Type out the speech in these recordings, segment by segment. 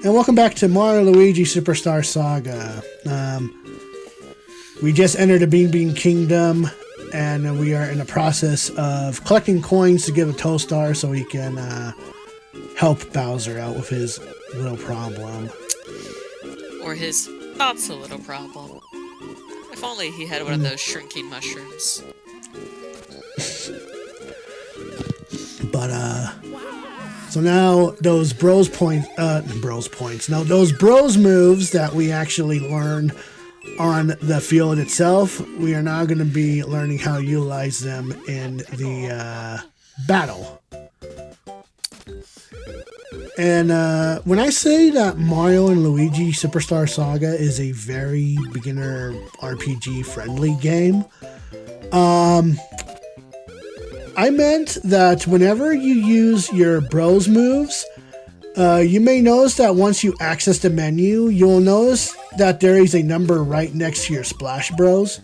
And welcome back to Mario Luigi Superstar Saga. We just entered a Bean Bean Kingdom, and we are in the process of collecting coins to give a Toastar so he can help Bowser out with his little problem. Or his not-so-little problem. If only he had one of those shrinking mushrooms. But, so now those those bros moves that we actually learned on the field itself, we are now going to be learning how to utilize them in the battle. And when I say that Mario and Luigi Superstar Saga is a very beginner RPG friendly game, I meant that whenever you use your bros moves, you may notice that once you access the menu, you'll notice that there is a number right next to your Splash Bros.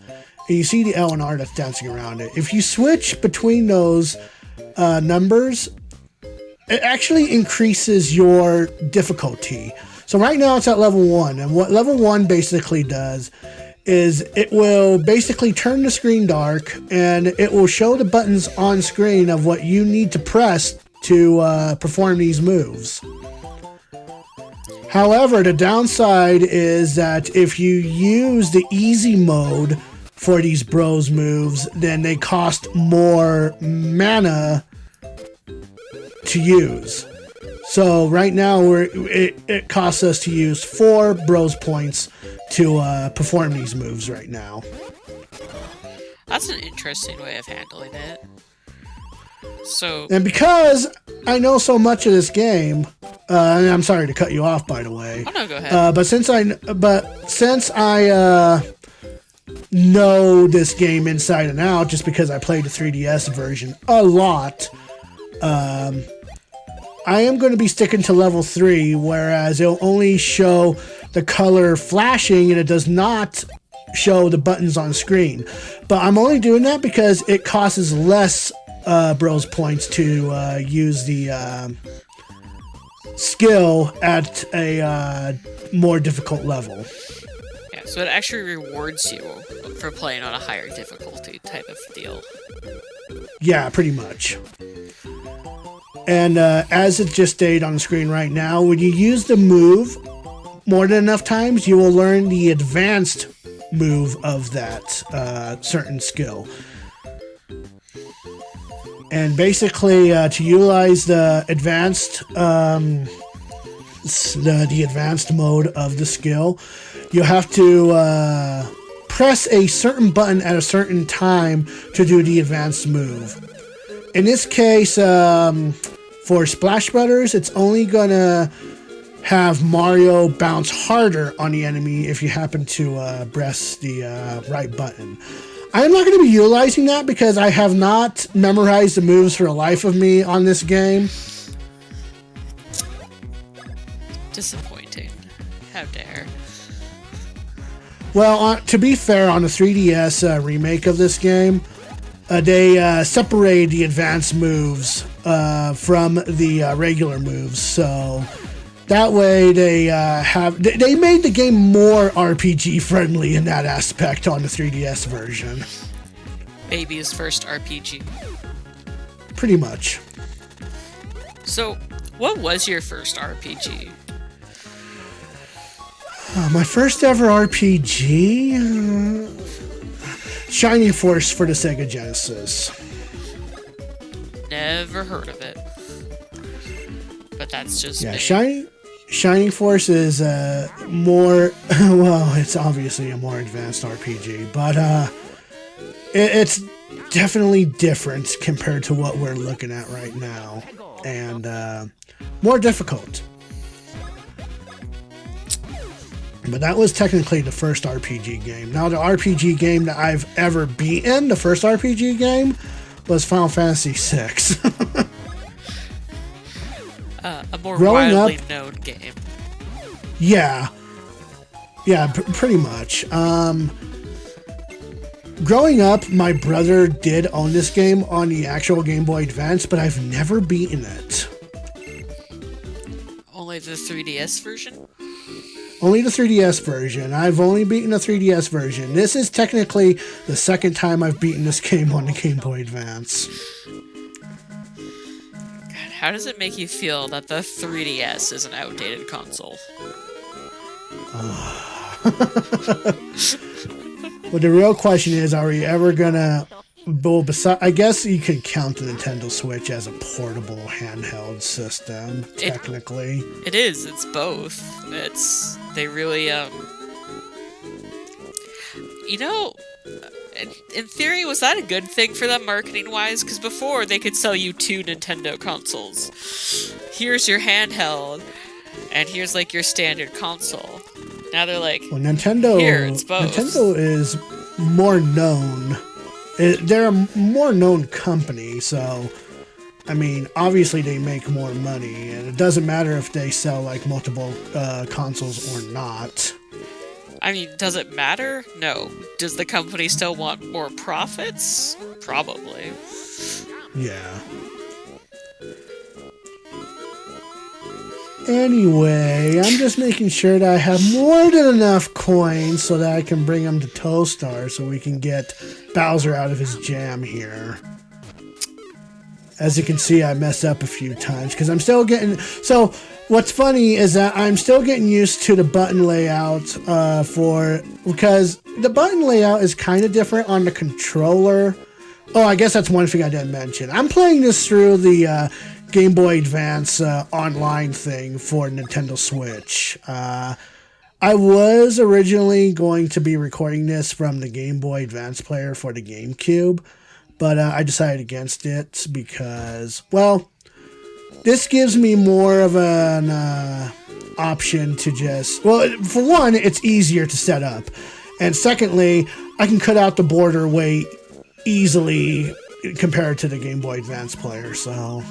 And you see the L and R that's dancing around it. If you switch between those numbers, it actually increases your difficulty. So right now it's at level 1. And what level 1 basically does is it will basically turn the screen dark, and it will show the buttons on screen of what you need to press to perform these moves. However, the downside is that if you use the easy mode for these bros moves, then they cost more mana to use. So right now it costs us to use 4 bros points to perform these moves right now. That's an interesting way of handling it. So, and because I know so much of this game, and I'm sorry to cut you off, by the way. Oh no, go ahead. But since I know this game inside and out, just because I played the 3DS version a lot, I am going to be sticking to level 3, whereas it'll only show the color flashing and it does not show the buttons on screen. But I'm only doing that because it costs less bros points to use the skill at a more difficult level. Yeah, so it actually rewards you for playing on a higher difficulty type of deal. Yeah, pretty much. And as it just stayed on the screen right now, when you use the move more than enough times, you will learn the advanced move of that certain skill. And basically, to utilize the advanced the advanced mode of the skill, you have to press a certain button at a certain time to do the advanced move. In this case, for Splash Brothers, it's only gonna have Mario bounce harder on the enemy if you happen to press the right button. I am not going to be utilizing that because I have not memorized the moves for the life of me on this game. Disappointing. How dare. Well, to be fair, on the 3DS remake of this game, they separated the advanced moves from the regular moves, so that way they made the game more RPG friendly in that aspect on the 3DS version. Baby's first RPG. Pretty much. So, what was your first RPG? My first ever RPG? Shining Force for the Sega Genesis. Never heard of it. But that's just yeah, me. Shining Force is more, well, it's obviously a more advanced RPG, but it's definitely different compared to what we're looking at right now, and more difficult. But that was technically the first RPG game. Now, the RPG game that I've ever beaten, the first RPG game, was Final Fantasy VI. A more widely known game. Yeah. Yeah, pretty much. Growing up, my brother did own this game on the actual Game Boy Advance, but I've never beaten it. Only the 3DS version? Only the 3DS version. I've only beaten the 3DS version. This is technically the second time I've beaten this game on the Game Boy Advance. God, how does it make you feel that the 3DS is an outdated console? Well, the real question is, are we ever gonna... Well, I guess you could count the Nintendo Switch as a portable handheld system, technically. It is. It's both. They really, you know, in theory, was that a good thing for them marketing-wise? Because before, they could sell you 2 Nintendo consoles. Here's your handheld, and here's, like, your standard console. Now they're like, well, Nintendo, here, it's both. Nintendo is more known. They're a more known company, so, I mean, obviously they make more money, and it doesn't matter if they sell, like, multiple consoles or not. I mean, does it matter? No. Does the company still want more profits? Probably. Yeah. Anyway, I'm just making sure that I have more than enough coins so that I can bring them to Toastar so we can get Bowser out of his jam here. As you can see, I messed up a few times because I'm still getting... So, what's funny is that I'm still getting used to the button layout because the button layout is kind of different on the controller. Oh, I guess that's one thing I didn't mention. I'm playing this through the Game Boy Advance online thing for Nintendo Switch. I was originally going to be recording this from the Game Boy Advance player for the GameCube, but I decided against it because, well, this gives me more of an option to just... Well, for one, it's easier to set up. And secondly, I can cut out the border way easily compared to the Game Boy Advance player, so...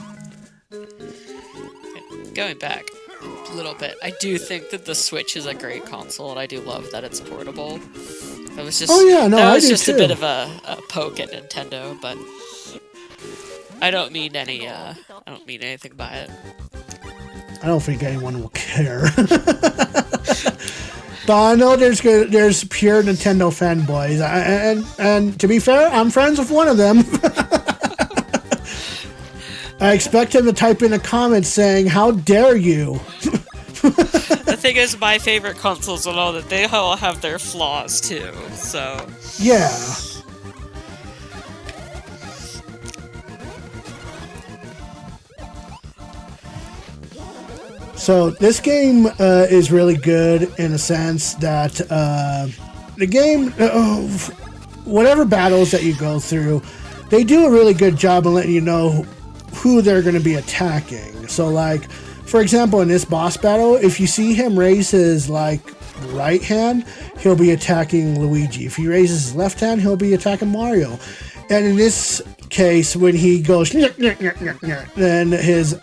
Going back a little bit, I do think that the Switch is a great console, and I do love that it's portable. That was just, a bit of a poke at Nintendo, but I don't mean anything by it. I don't think anyone will care. But I know there's pure Nintendo fanboys, and to be fair, I'm friends with one of them. I expect him to type in a comment saying, "How dare you?" The thing is, my favorite consoles will know that they all have their flaws too, so... Yeah. So this game is really good in a sense that the game, whatever battles that you go through, they do a really good job of letting you know who they're going to be attacking. So, like, for example, in this boss battle, if you see him raise his, like, right hand, he'll be attacking Luigi. If he raises his left hand, he'll be attacking Mario. And in this case, when he goes, then his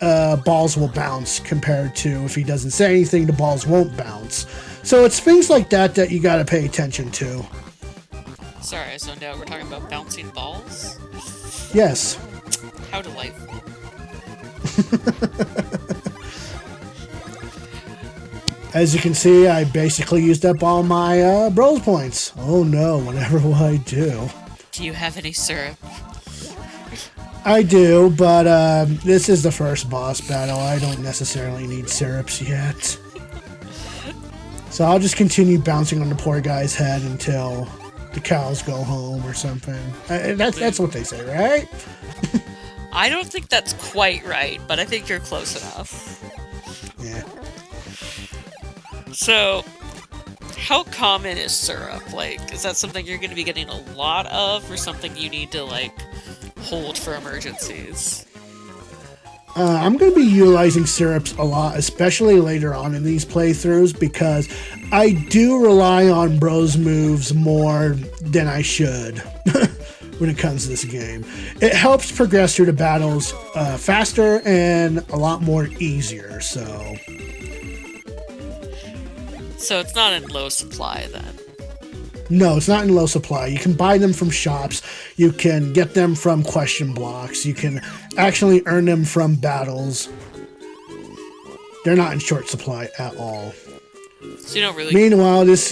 balls will bounce compared to if he doesn't say anything, the balls won't bounce. So it's things like that that you got to pay attention to. Sorry, so now we're talking about bouncing balls? Yes. How delightful. As you can see, I basically used up all my bros points. Oh no, whatever will I do? Do you have any syrup? I do, but this is the first boss battle. I don't necessarily need syrups yet. So I'll just continue bouncing on the poor guy's head until the cows go home or something. That's what they say, right? I don't think that's quite right, but I think you're close enough. Yeah. So, how common is syrup? Like, is that something you're going to be getting a lot of, or something you need to, like, hold for emergencies? I'm going to be utilizing syrups a lot, especially later on in these playthroughs, because I do rely on bros moves more than I should when it comes to this game. It helps progress through the battles faster and a lot more easier, so... So it's not in low supply, then? No, it's not in low supply. You can buy them from shops. You can get them from question blocks. You can actually earn them from battles. they're not in short supply at all. So you don't really... Meanwhile, this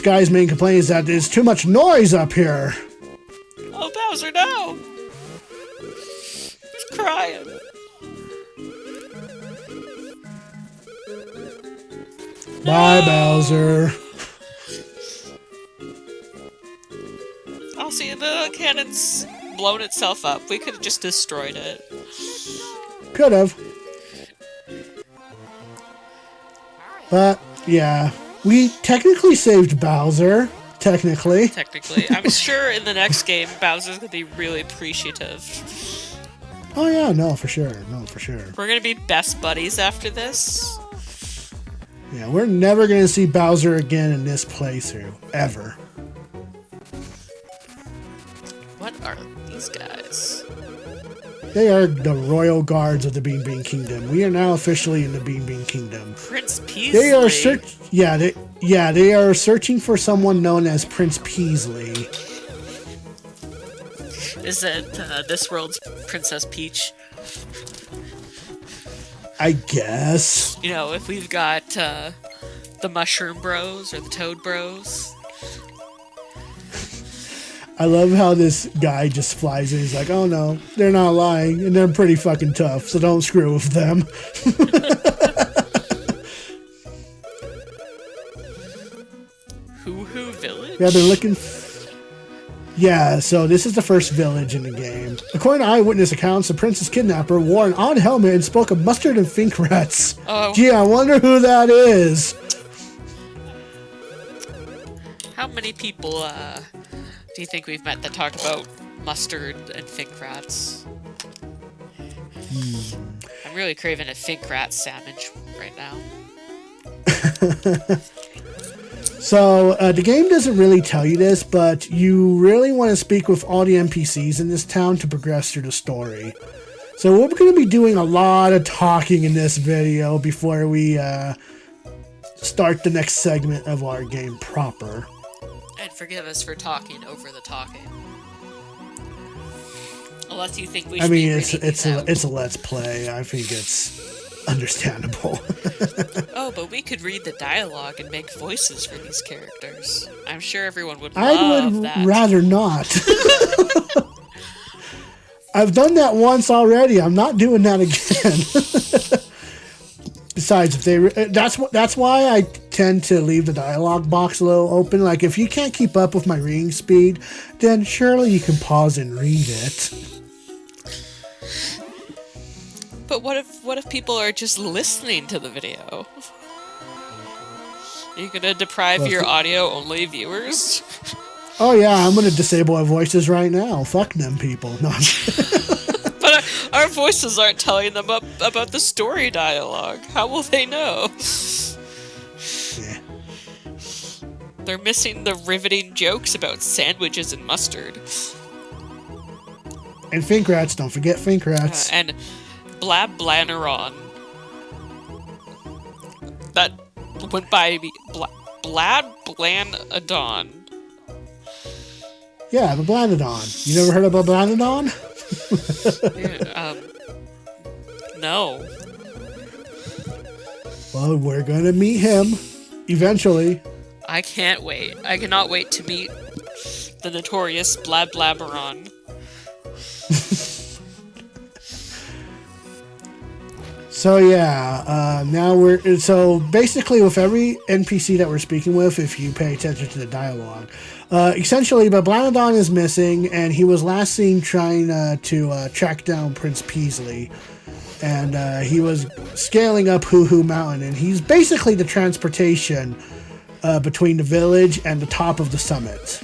guy's main complaint is that there's too much noise up here. Oh, Bowser, no! He's crying. Bye, Bowser. I'll see, the cannon's blown itself up. We could have just destroyed it. Could have. But, yeah. We technically saved Bowser. Technically. I'm sure in the next game, Bowser's gonna be really appreciative. Oh, yeah, no, for sure. We're gonna be best buddies after this. Yeah, we're never gonna see Bowser again in this playthrough. Ever. What are these guys? They are the royal guards of the Bean Bean Kingdom. We are now officially in the Bean Bean Kingdom. Prince Peasley. They are searching for someone known as Prince Peasley. Is it this world's Princess Peach? I guess. You know, if we've got the Mushroom Bros or the Toad Bros. I love how this guy just flies in. He's like, oh no, they're not lying, and they're pretty fucking tough, so don't screw with them. Hoohoo Village? Yeah, they're looking... Yeah, so this is the first village in the game. According to eyewitness accounts, the prince's kidnapper wore an odd helmet and spoke of mustard and fink rats. Oh. Gee, I wonder who that is. How many people, do you think we've met that talk about mustard and fink rats? I'm really craving a fink rat sandwich right now. So, the game doesn't really tell you this, but you really want to speak with all the NPCs in this town to progress through the story. So we're going to be doing a lot of talking in this video before we start the next segment of our game proper. And forgive us for talking over the talking. Unless you think we should be reading it's a let's play. I think it's understandable. Oh, but we could read the dialogue and make voices for these characters. I'm sure everyone would love that. I would rather not. I've done that once already. I'm not doing that again. Besides, if that's why I tend to leave the dialogue box a little open. Like, if you can't keep up with my reading speed, then surely you can pause and read it. But what if people are just listening to the video? Are you gonna deprive your audio-only viewers? Oh yeah, I'm gonna disable our voices right now. Fuck them people. No. But our voices aren't telling them about the story dialogue. How will they know? Yeah. They're missing the riveting jokes about sandwiches and mustard. And fink rats, don't forget fink rats. And Blab Blaneron. That went by me. Blab Blanadon. Yeah, the Blanadon. You never heard of a Blanadon? No. Well, we're gonna meet him eventually. I can't wait. I cannot wait to meet the notorious Blab Blaberon. So yeah, so basically with every NPC that we're speaking with, if you pay attention to the dialogue, essentially, Bablanadon is missing, and he was last seen trying to track down Prince Peasley, and he was scaling up Hoohoo Mountain, and he's basically the transportation between the village and the top of the summit.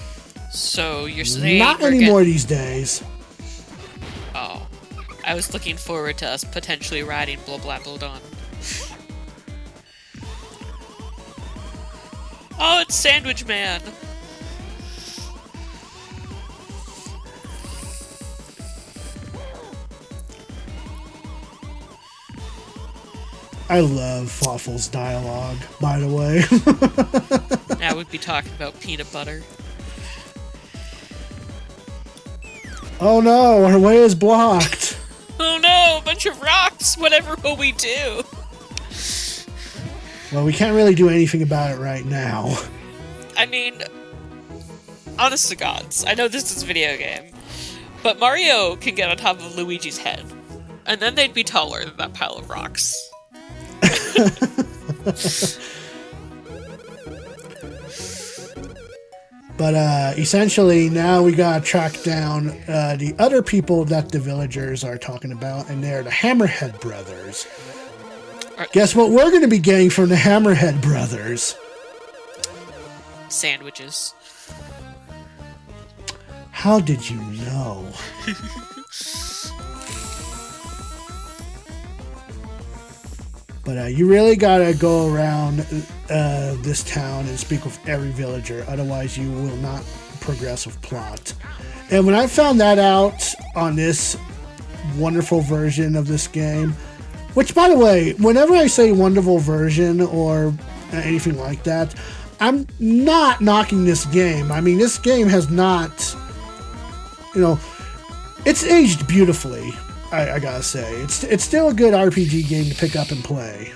So you're saying not anymore these days. Oh. I was looking forward to us potentially riding Blabladon. Oh, it's Sandwich Man! I love Fawful's dialogue, by the way. Now we'd be talking about peanut butter. Oh no, our way is blocked. Oh no, a bunch of rocks! Whatever will we do? Well, we can't really do anything about it right now. I mean, honest to gods, I know this is a video game, but Mario can get on top of Luigi's head, and then they'd be taller than that pile of rocks. But essentially, now we gotta track down the other people that the villagers are talking about, and they're the Hammerhead Brothers. Guess what we're gonna be getting from the Hammerhead Brothers? Sandwiches. How did you know? But you really gotta go around this town and speak with every villager, otherwise you will not progress with plot. And when I found that out on this wonderful version of this game, which, by the way, whenever I say wonderful version or anything like that, I'm not knocking this game. I mean, this game has not, it's aged beautifully. I gotta say, it's still a good RPG game to pick up and play.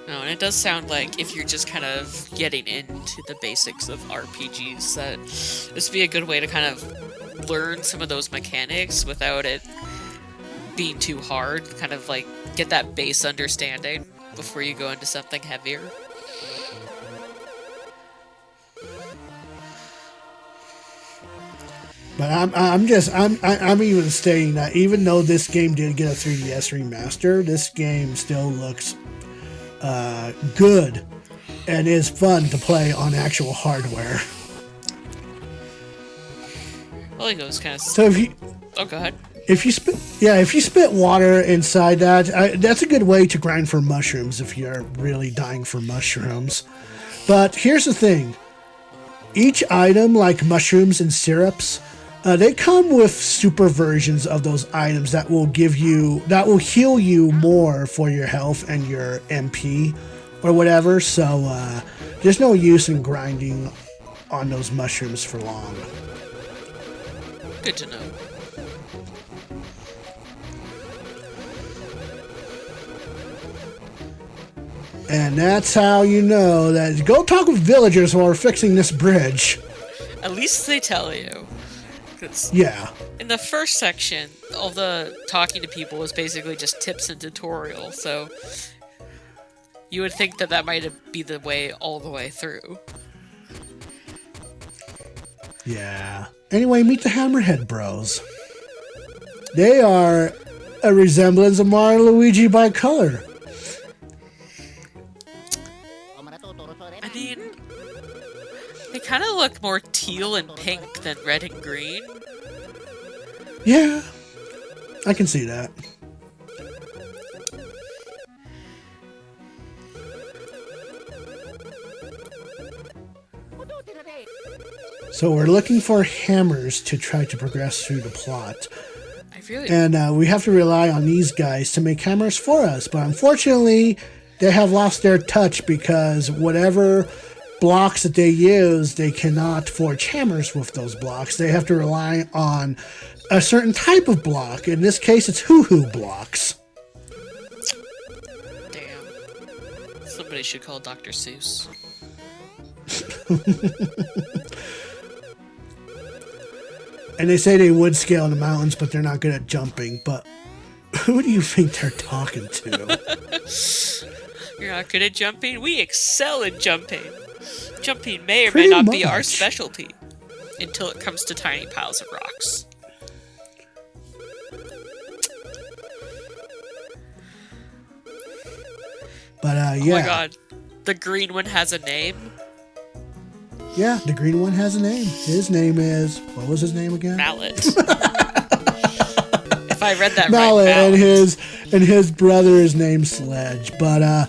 No, and it does sound like if you're just kind of getting into the basics of RPGs, that this would be a good way to kind of learn some of those mechanics without it being too hard. Kind of like get that base understanding before you go into something heavier. But I'm even stating that even though this game did get a 3DS remaster, this game still looks good and is fun to play on actual hardware. Well, it goes kind of. So if you, go ahead. If you spit water inside that, that's a good way to grind for mushrooms if you're really dying for mushrooms. But here's the thing: each item, like mushrooms and syrups, they come with super versions of those items that will heal you more for your health and your MP or whatever. So there's no use in grinding on those mushrooms for long. Good to know. And that's how you know that. Go talk with villagers while we're fixing this bridge. At least they tell you. Yeah. In the first section, all the talking to people was basically just tips and tutorial, so you would think that might be the way all the way through. Yeah. Anyway, meet the Hammerhead Bros. They are a resemblance of Mario and Luigi by color. I mean, they kind of look more teal and pink than red and green. Yeah, I can see that. So we're looking for hammers to try to progress through the plot. And we have to rely on these guys to make hammers for us. But unfortunately, they have lost their touch because whatever blocks that they use, they cannot forge hammers with those blocks. They have to rely on a certain type of block. In this case, it's Hoohoo blocks. Damn. Somebody should call Dr. Seuss. And they say they would scale in the mountains, but they're not good at jumping. But who do you think they're talking to? You're not good at jumping? We excel in jumping. Jumping may or may not be our specialty until it comes to tiny piles of rocks. But yeah. Oh my god, the green one has a name? Yeah, the green one has a name. His name is, what was his name again? Mallet. If I read that Mallet, right, Mallet. And his brother is named Sledge. But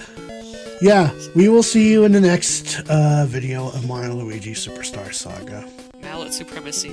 yeah, we will see you in the next video of Mario and Luigi Superstar Saga. Mallet supremacy.